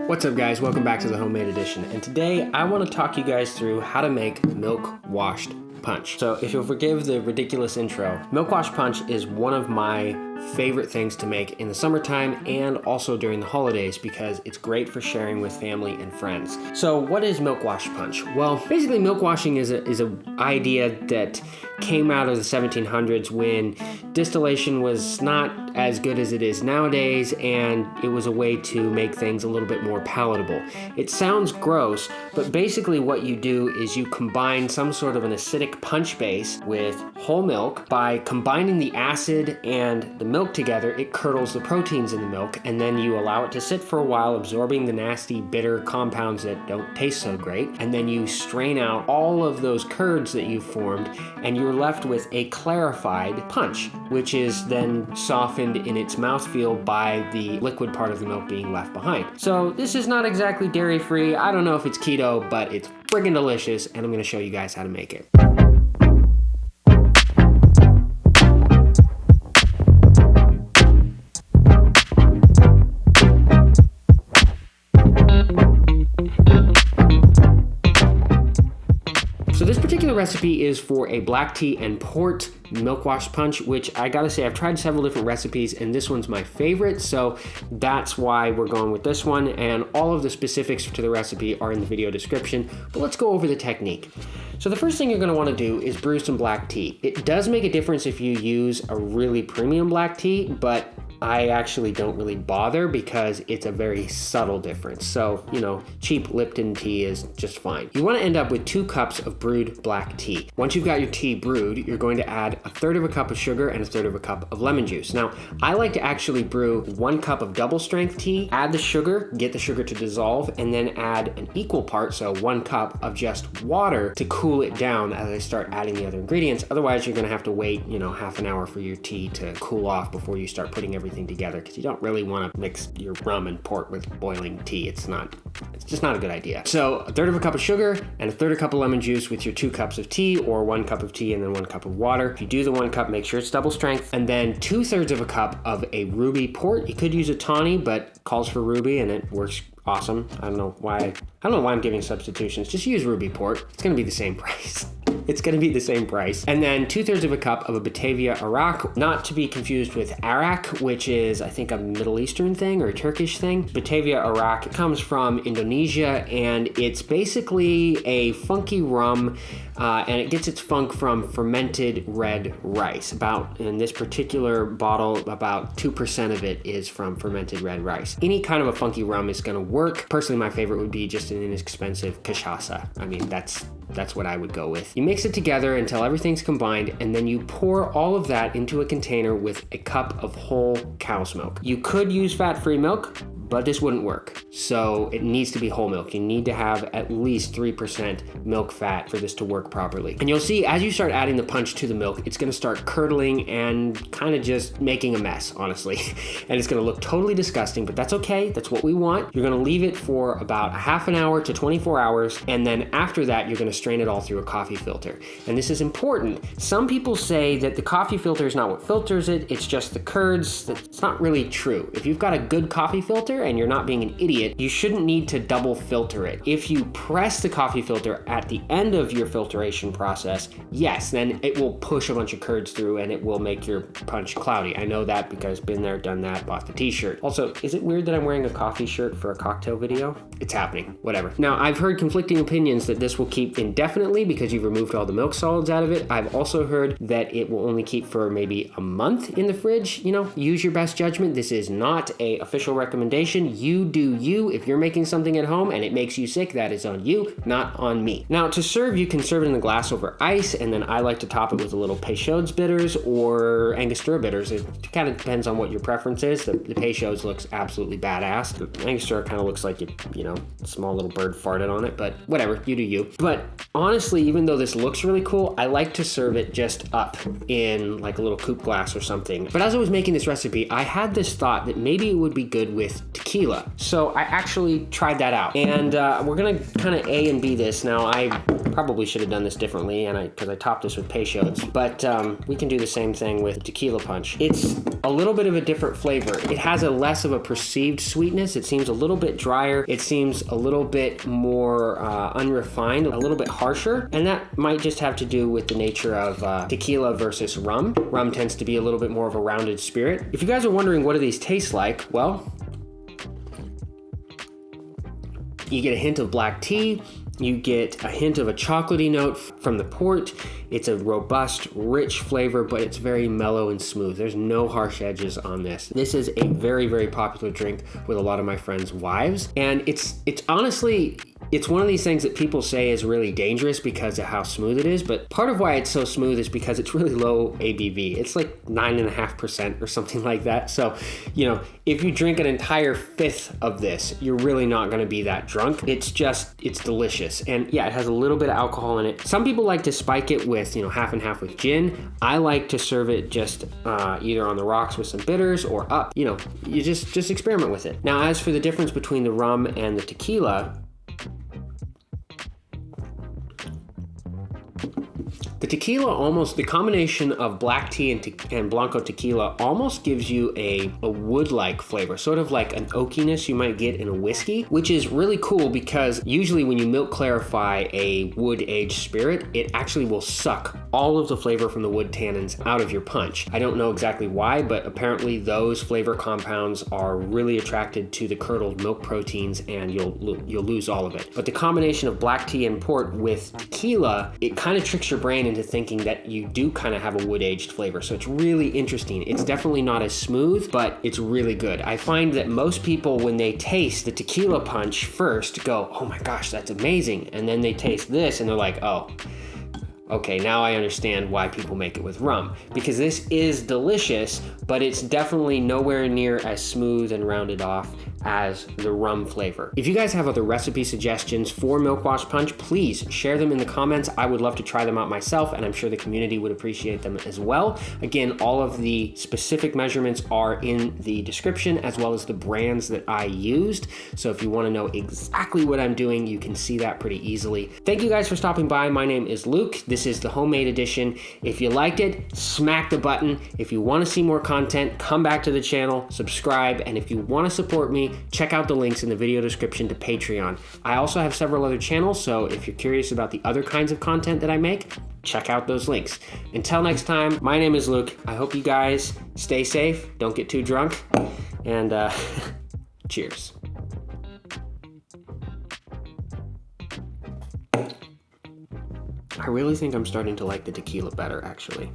What's up, guys? Welcome back to the Homemade Edition, and today I want to talk you guys through how to make milk washed punch. So if you'll forgive the ridiculous intro, milk washed punch is one of my favorite things to make in the summertime and also during the holidays because it's great for sharing with family and friends. So what is milk washed punch? Well, basically milk washing is an idea that came out of the 1700s when distillation was not as good as it is nowadays, and it was a way to make things a little bit more palatable. It sounds gross, but basically what you do is you combine some sort of an acidic punch base with whole milk. By combining the acid and the milk together, it curdles the proteins in the milk, and then you allow it to sit for a while, absorbing the nasty, bitter compounds that don't taste so great, and then you strain out all of those curds that you've formed, and you're left with a clarified punch, which is then softened in its mouthfeel by the liquid part of the milk being left behind. So this is not exactly dairy-free. I don't know if it's keto, but it's friggin' delicious, and I'm gonna show you guys how to make it. So this particular recipe is for a black tea and port milk washed punch, which I gotta say I've tried several different recipes and this one's my favorite, so that's why we're going with this one, and all of the specifics to the recipe are in the video description, but let's go over the technique. So the first thing you're gonna wanna do is brew some black tea. It does make a difference if you use a really premium black tea, but I actually don't really bother because it's a very subtle difference. So, cheap Lipton tea is just fine. You want to end up with 2 cups of brewed black tea. Once you've got your tea brewed, you're going to add 1/3 of a cup of sugar and 1/3 of a cup of lemon juice. Now, I like to actually brew 1 cup of double strength tea, add the sugar, get the sugar to dissolve, and then add an equal part, so 1 cup of just water to cool it down as I start adding the other ingredients. Otherwise, you're going to have to wait, half an hour for your tea to cool off before you start putting everything together, because you don't really want to mix your rum and port with boiling tea. It's just not a good idea. So 1/3 of a cup of sugar and 1/3 of a cup of lemon juice with your 2 cups of tea, or 1 cup of tea and then 1 cup of water. If you do the 1 cup, make sure it's double strength, and then 2/3 of a cup of a ruby port. You could use a tawny, but calls for ruby and it works awesome. I don't know why I'm giving substitutions. Just use ruby port. It's gonna be the same price. It's going to be the same price. And then 2/3 of a cup of a Batavia Arrack, not to be confused with Arrack, which is, I think, a Middle Eastern thing or a Turkish thing. Batavia Arrack comes from Indonesia, and it's basically a funky rum, and it gets its funk from fermented red rice. In this particular bottle, about 2% of it is from fermented red rice. Any kind of a funky rum is going to work. Personally, my favorite would be just an inexpensive cachaça. I mean, that's what I would go with. You mix it together until everything's combined, and then you pour all of that into a container with a cup of whole cow's milk. You could use fat-free milk, but this wouldn't work. So it needs to be whole milk. You need to have at least 3% milk fat for this to work properly. And you'll see as you start adding the punch to the milk, it's gonna start curdling and kind of just making a mess, honestly. And it's gonna look totally disgusting, but that's okay. That's what we want. You're gonna leave it for about half an hour to 24 hours. And then after that, you're gonna strain it all through a coffee filter. And this is important. Some people say that the coffee filter is not what filters it. It's just the curds. That's not really true. If you've got a good coffee filter and you're not being an idiot, you shouldn't need to double filter it. If you press the coffee filter at the end of your filtration process, yes, then it will push a bunch of curds through and it will make your punch cloudy. I know that because been there, done that, bought the t-shirt. Also, is it weird that I'm wearing a coffee shirt for a cocktail video? It's happening, whatever. Now, I've heard conflicting opinions that this will keep indefinitely because you've removed all the milk solids out of it. I've also heard that it will only keep for maybe a month in the fridge. Use your best judgment. This is not an official recommendation. combination. You do you. If you're making something at home and it makes you sick, that is on you, not on me. Now to serve, you can serve it in a glass over ice, and then I like to top it with a little Peychaud's bitters or Angostura bitters. It kind of depends on what your preference is. The Peychaud's looks absolutely badass. The Angostura kind of looks like you know, a small little bird farted on it, but whatever, you do you. But honestly, even though this looks really cool, I like to serve it just up in like a little coupe glass or something. But as I was making this recipe, I had this thought that maybe it would be good with tequila. So I actually tried that out, and we're gonna kind of A and B this. Now I probably should have done this differently, and because I topped this with Peychaud's, but we can do the same thing with tequila punch. It's a little bit of a different flavor. It has a less of a perceived sweetness. It seems a little bit drier. It seems a little bit more unrefined, a little bit harsher, and that might just have to do with the nature of tequila versus rum. Rum tends to be a little bit more of a rounded spirit. If you guys are wondering what do these taste like, well, you get a hint of black tea. You get a hint of a chocolatey note from the port. It's a robust, rich flavor, but it's very mellow and smooth. There's no harsh edges on this. This is a very, very popular drink with a lot of my friends' wives. And it's honestly, it's one of these things that people say is really dangerous because of how smooth it is, but part of why it's so smooth is because it's really low ABV. It's like 9.5% or something like that. So, you know, if you drink an entire fifth of this, you're really not gonna be that drunk. It's delicious. And yeah, it has a little bit of alcohol in it. Some people like to spike it with, you know, half and half with gin. I like to serve it just either on the rocks with some bitters or up. You know, you just experiment with it. Now, as for the difference between the rum and the tequila, the tequila almost, the combination of black tea and blanco tequila almost gives you a wood-like flavor, sort of like an oakiness you might get in a whiskey, which is really cool because usually when you milk clarify a wood-aged spirit, it actually will suck all of the flavor from the wood tannins out of your punch. I don't know exactly why, but apparently those flavor compounds are really attracted to the curdled milk proteins, and you'll lose all of it. But the combination of black tea and port with tequila, it kind of tricks your brain into thinking that you do kind of have a wood-aged flavor. So it's really interesting. It's definitely not as smooth, but it's really good. I find that most people, when they taste the tequila punch first, go, oh my gosh, that's amazing. And then they taste this and they're like, oh, okay, now I understand why people make it with rum, because this is delicious, but it's definitely nowhere near as smooth and rounded off as the rum flavor. If you guys have other recipe suggestions for milk wash punch, please share them in the comments. I would love to try them out myself, and I'm sure the community would appreciate them as well. Again, all of the specific measurements are in the description, as well as the brands that I used. So if you want to know exactly what I'm doing, you can see that pretty easily. Thank you guys for stopping by. My name is Luke. This is the homemade edition. If you liked it, smack the button. If you want to see more content, come back to the channel, subscribe, and if you want to support me, check out the links in the video description to Patreon. I also have several other channels, so if you're curious about the other kinds of content that I make, check out those links. Until next time, my name is Luke. I hope you guys stay safe, don't get too drunk, and cheers. I really think I'm starting to like the tequila better, actually.